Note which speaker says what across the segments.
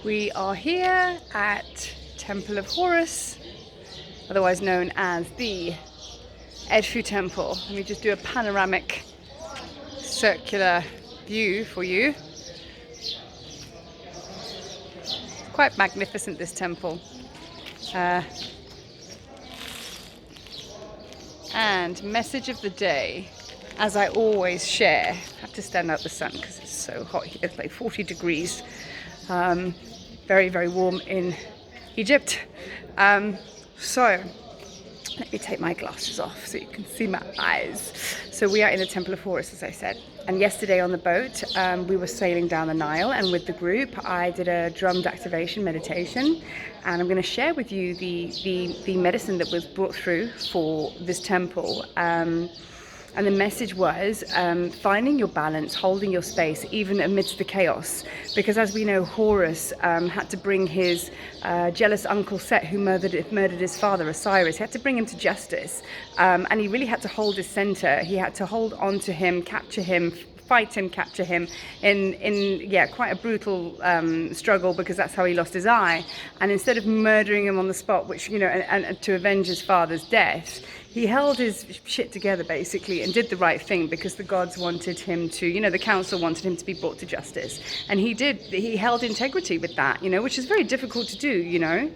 Speaker 1: We are here at Temple of Horus, otherwise known as the Edfu Temple. Let me just do a panoramic circular view for you. Quite magnificent, this temple. And message of the day, as I always share, I have to stand out the sun because it's so hot here. It's like 40 degrees. Very, very warm in Egypt. So let me take my glasses off so you can see my eyes. So we are in the Temple of Horus, as I said. And yesterday on the boat, we were sailing down the Nile, and with the group, I did a drummed activation meditation. And I'm going to share with you the medicine that was brought through for this temple. And the message was finding your balance, holding your space, even amidst the chaos. Because as we know, Horus had to bring his jealous uncle Set, who murdered his father, Osiris. He had to bring him to justice. And he really had to hold his center. He had to hold on to him, capture him, fight him, capture him in quite a brutal struggle, because that's how he lost his eye. And instead of murdering him on the spot, which, you know, and to avenge his father's death, he held his shit together, basically, and did the right thing, because the gods wanted him to, you know, the council wanted him to be brought to justice. And he did. He held integrity with that, you know, which is very difficult to do, you know.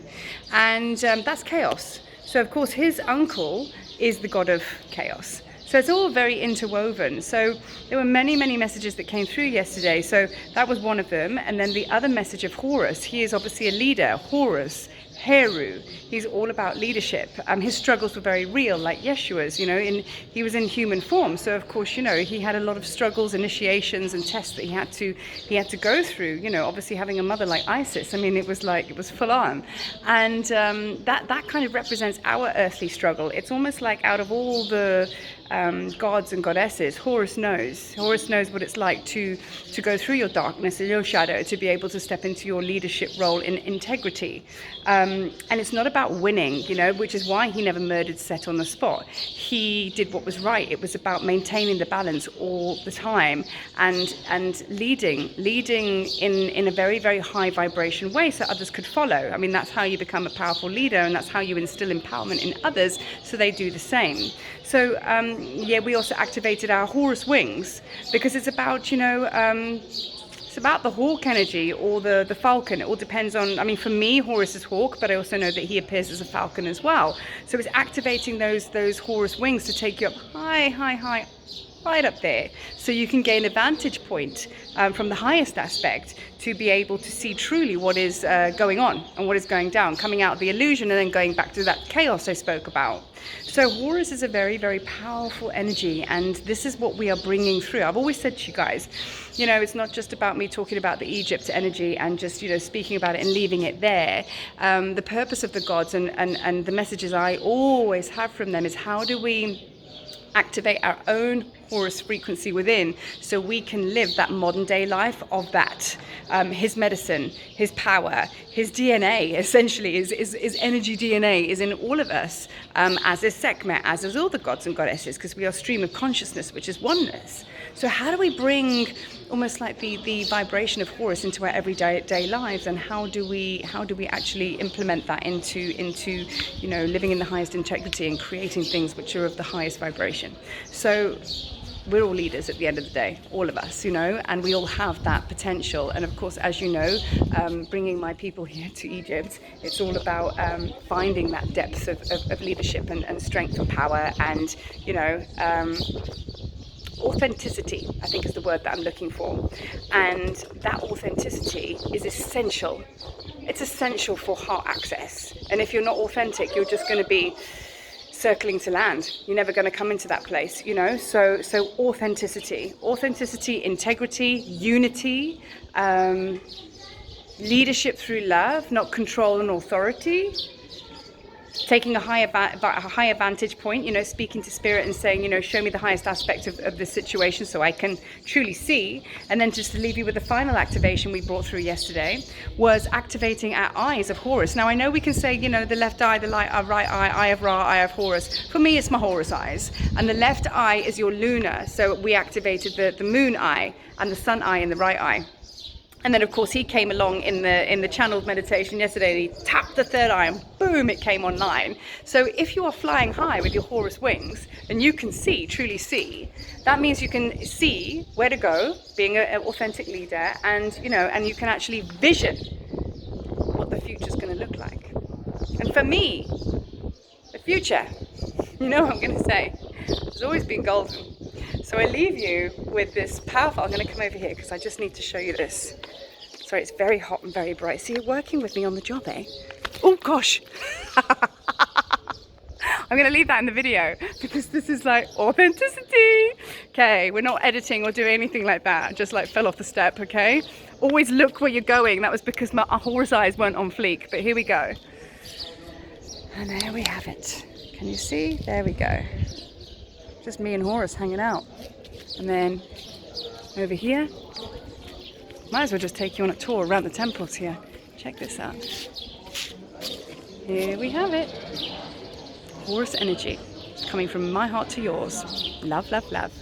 Speaker 1: And that's chaos. So, of course, his uncle is the god of chaos. So it's all very interwoven. So there were many, many messages that came through yesterday. So that was one of them. And then the other message of Horus, he is obviously a leader. Horus, Heru, he's all about leadership. His struggles were very real, like Yeshua's, you know, he was in human form. So of course, you know, he had a lot of struggles, initiations and tests that he had to go through, you know, obviously having a mother like Isis. I mean, it was full on. And that kind of represents our earthly struggle. It's almost like out of all the gods and goddesses, Horus knows what it's like to go through your darkness and your shadow, to be able to step into your leadership role in integrity. And it's not about winning, you know, which is why he never murdered Set on the spot. He did what was right. It was about maintaining the balance all the time and leading in a very, very high vibration way, so others could follow. I mean, that's how you become a powerful leader, and that's how you instill empowerment in others so they do the same. So we also activated our Horus Wings, because it's about, you know, it's about the hawk energy or the falcon. It all depends on, I mean, for me, Horus is hawk, but I also know that he appears as a falcon as well. So it's activating those Horus Wings to take you up high, right up there, so you can gain a vantage point from the highest aspect, to be able to see truly what is going on and what is going down, coming out of the illusion and then going back to that chaos I spoke about. So Horus is a very, very powerful energy, and this is what we are bringing through. I've always said to you guys, you know, it's not just about me talking about the Egypt energy and just, you know, speaking about it and leaving it there. The purpose of the gods and the messages I always have from them is, how do we activate our own Horus frequency within, so we can live that modern day life of that. His medicine, his power, his DNA, essentially, his energy DNA is in all of us, as is Sekhmet, as is all the gods and goddesses, because we are stream of consciousness, which is oneness. So how do we bring almost like the vibration of Horus into our everyday lives, and how do we actually implement that into you know, living in the highest integrity and creating things which are of the highest vibration? So we're all leaders at the end of the day, all of us, you know, and we all have that potential. And of course, as you know, bringing my people here to Egypt, it's all about finding that depth of leadership and strength and power, and, you know, authenticity, I think, is the word that I'm looking for. And that authenticity is essential. It's essential for heart access. And if you're not authentic, you're just going to be circling to land. You're never going to come into that place, you know. So authenticity, integrity, unity, leadership through love, not control and authority. Taking a higher vantage point, you know, speaking to spirit and saying, you know, show me the highest aspect of the situation so I can truly see. And then just to leave you with the final activation we brought through yesterday was activating our eyes of Horus. Now, I know we can say, you know, the left eye, the right eye of Ra, eye of Horus. For me, it's my Horus eyes. And the left eye is your lunar. So we activated the moon eye and the sun eye in the right eye. And then of course he came along in the channeled meditation yesterday, and he tapped the third eye and boom, it came online. So if you are flying high with your Horus wings and you can see, truly see, that means you can see where to go, being an authentic leader, and you know, and you can actually vision what the future is going to look like. And for me, the future, you know what I'm going to say, has always been golden. So I leave you with this powerful, I'm going to come over here because I just need to show you this. Sorry, it's very hot and very bright. So you're working with me on the job, eh? Oh gosh. I'm going to leave that in the video because this is like authenticity. Okay, we're not editing or doing anything like that. Just like fell off the step, okay? Always look where you're going. That was because my horse eyes weren't on fleek, but here we go. And there we have it. Can you see? There we go. Just me and Horus hanging out. And then over here, might as well just take you on a tour around the temples here. Check this out. Here we have it. Horus energy coming from my heart to yours. Love, love, love.